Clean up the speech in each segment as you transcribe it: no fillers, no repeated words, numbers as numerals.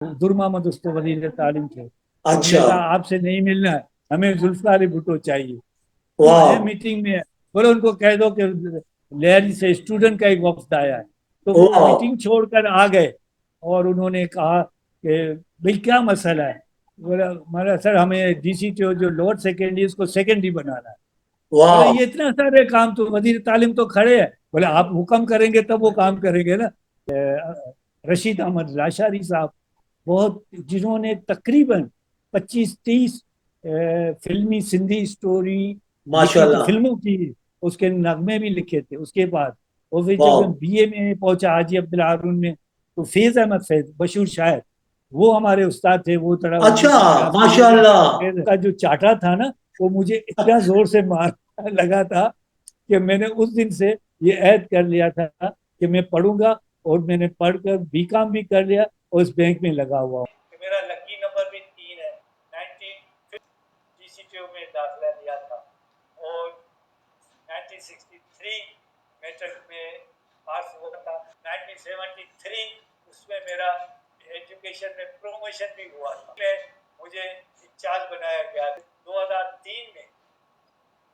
दुर मोहम्मद उसको वजीर तालीम थे। अच्छा। उन्होंने कहा आपसे नहीं मिलना है, हमें जुल्फिकार अली भुट्टो चाहिए। वो वाह। है मीटिंग में, बोले उनको कह दो कि लहरी से स्टूडेंट का एक वफ्द आया है। तो वो वाह। मीटिंग छोड़कर आ गए और उन्होंने कहा कि भाई क्या मसला है। बोला हमारा सर हमें डीसी जो लोअर सेकेंडरी उसको सेकेंडरी बनाना है। बोले वाह। ये इतना सारे काम तो वजीर तालीम तो खड़े हैं। बोले आप हुक्म करेंगे तब वो काम करेंगे ना। रशीद अहमद लाशारी साहब, बहुत जिन्होंने तकरीबन 25-30 फिल्मी सिंधी स्टोरी लिखी थी, माशाल्लाह। फिल्मों की। उसके नगमे भी लिखे थे उसके बाद। और फिर जब वाह। मैं बीए में पहुंचा हाजी अब्दुल हारून में, तो फैज अहमद फैज मशहूर शायर, वो हमारे उस्ताद थे। वो थोड़ा उर्दू अच्छा। की क्लास में ले गए। माशाल्लाह। फैज का जो चाटा था ना, वो मुझे इतना जोर से मार लगा था कि मैंने उस दिन से ये ऐद कर लिया था कि मैं पढ़ूंगा। और मैंने पढ़कर बीकॉम भी कर लिया और उस बैंक में लगा हुआ हूँ। मेरा लकी नंबर भी 3 है। 19 जीसीटीओ में दाखिला लिया था और 1963 मैट्रिक में पास हुआ था। 1973 उसमें मेरा एजुकेशन में प्रमोशन भी हुआ था। मुझे इंचार्ज बनाया गया। 2003 में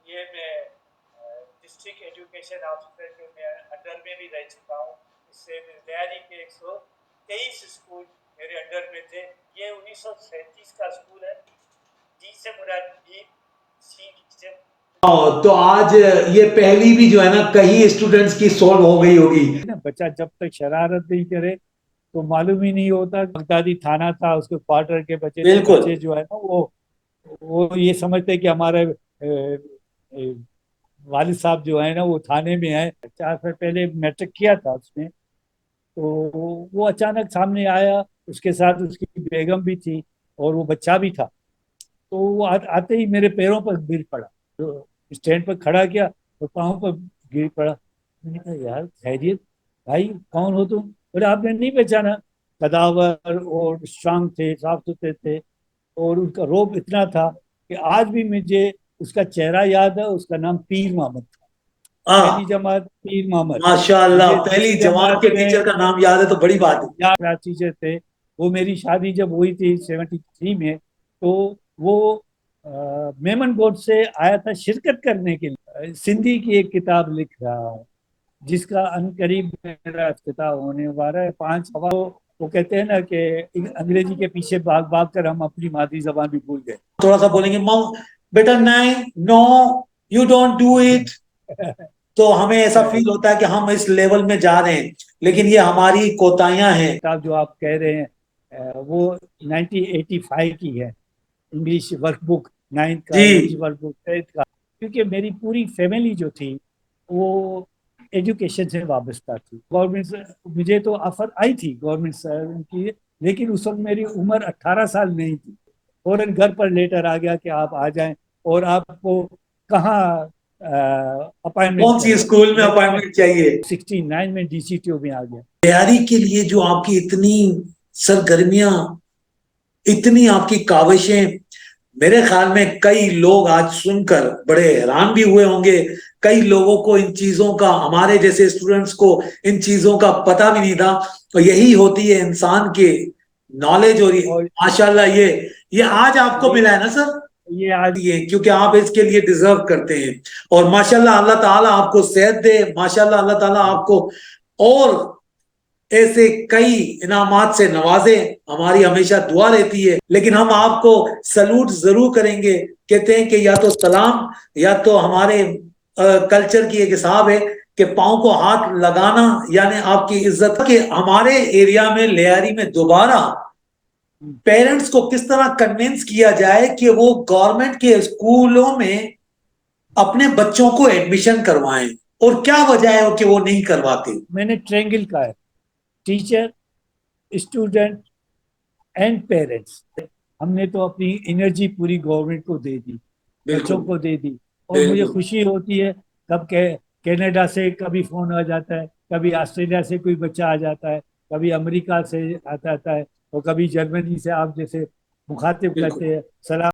ये मैं डिस्ट्रिक्ट एजुकेशन ऑफिसर के मैं अंडर में भी रह चुका हूँ। इससे तैयारी के 123 स्कूल मेरे अंडर में थे। ये 1937 का स्कूल है। डी से मुराद डी, सी से। तो आज ये पहली भी जो है ना कई स्टूडेंट्स की सॉल्व हो गई होगी। ना बच्चा जब तक शरारत नहीं करे तो मालूम ही नहीं होता। बगदादी थाना था, उसके क्वार्टर के बच्चे थे। बिल्कुल। बच्चे जो है ना वो ये समझते कि हमारे वालिद साहब जो है ना वो थाने में है। 4 साल पहले मैट्रिक किया था उसने। तो वो अचानक सामने आया, उसके साथ उसकी बेगम भी थी और वो बच्चा भी था। तो वो आते ही मेरे पैरों पर गिर पड़ा। तो स्टैंड पर खड़ा किया और पाँव पर गिर पड़ा। मैंने कहा यार खैरियत, भाई कौन हो तुम। बोले आपने नहीं पहचाना। कदावर और स्ट्रांग थे, साफ सुथरे थे। और उनका रोब इतना था कि आज भी मुझे उसका चेहरा याद है। उसका नाम पीर मोहम्मद था। पहली हाँ। जमात पीर मोहम्मद। माशाल्लाह, मुझे पहली दूसरी जमात जमात के में टीचर का नाम याद है तो बड़ी बात है। यार टीचर थे। वो मेरी शादी जब हुई थी 73 में, तो वो मेमन बोर्ड से आया था शिरकत करने के लिए। सिंधी की एक किताब लिख रहा है जिसका अनकरीब मेरा इफ्तिताह होने वाला है। 5 हवा। वो कहते हैं ना कि अंग्रेजी के पीछे भाग भाग कर हम अपनी मादरी जबान भी भूल थोड़ा सा बोलेंगे मम, बेटा नहीं, no, you don't do it. गए। तो हमें ऐसा फील होता है कि हम इस लेवल में जा रहे हैं, लेकिन ये हमारी कोताहियां हैं। किताब जो आप कह रहे हैं वो 1985 की है। इंग्लिश वर्कबुक 9th का, इंग्लिश जी। वर्कबुक 10th का। क्योंकि मेरी पूरी फैमिली जो थी वो एजुकेशन से वाबस्ता थी। गवर्नमेंट से मुझे तो ऑफर आई थी गवर्नमेंट से की। लेकिन उस वक्त मेरी उम्र 18 साल नहीं थी। फौरन घर पर लेटर आ गया कि आप आ जाएं और आपको कहाँ अपॉइंटमेंट कौन सी करें। स्कूल में मैं अपॉइंटमेंट चाहिए? 69 में डीसीटीओ में आ गया। तैयारी के लिए जो आपकी इतनी सरगर्मियां, इतनी आपकी काविशें, मेरे ख्याल में कई लोग आज सुनकर बड़े हैरान भी हुए होंगे। कई लोगों को इन चीजों का, हमारे जैसे स्टूडेंट्स को इन चीजों का पता भी नहीं था। और यही होती है इंसान के नॉलेज। और और माशाल्लाह ये आज आपको ये मिला है ना सर। ये आज ये क्योंकि आप इसके लिए डिजर्व करते हैं। और माशाल्लाह अल्लाह ताला आपको सेहत दे, माशाल्लाह अल्लाह ताला आपको और ऐसे कई इनामात से नवाजे। हमारी हमेशा दुआ रहती है, लेकिन हम आपको सलूट जरूर करेंगे। कहते हैं कि या तो सलाम, या तो हमारे कल्चर की एक हिसाब है कि पाँव को हाथ लगाना यानी आपकी इज्जत। के हमारे एरिया में लेयारी में दोबारा पेरेंट्स को किस तरह कन्विंस किया जाए कि वो गवर्नमेंट के स्कूलों में अपने बच्चों को एडमिशन करवाएं, और क्या वजह है कि वो नहीं करवाते? मैंने ट्रेंगल का है, टीचर, स्टूडेंट एंड पेरेंट्स। हमने तो अपनी एनर्जी पूरी गवर्नमेंट को दे दी, बच्चों बिल्कुल। को दे दी। और मुझे बिल्कुल। खुशी होती है कब के कनाडा से कभी फोन आ जाता है, कभी ऑस्ट्रेलिया से कोई बच्चा आ जाता है, कभी अमेरिका से आ जाता है और कभी जर्मनी से। आप जैसे मुखातिब बिल्कुल। करते हैं, सलाम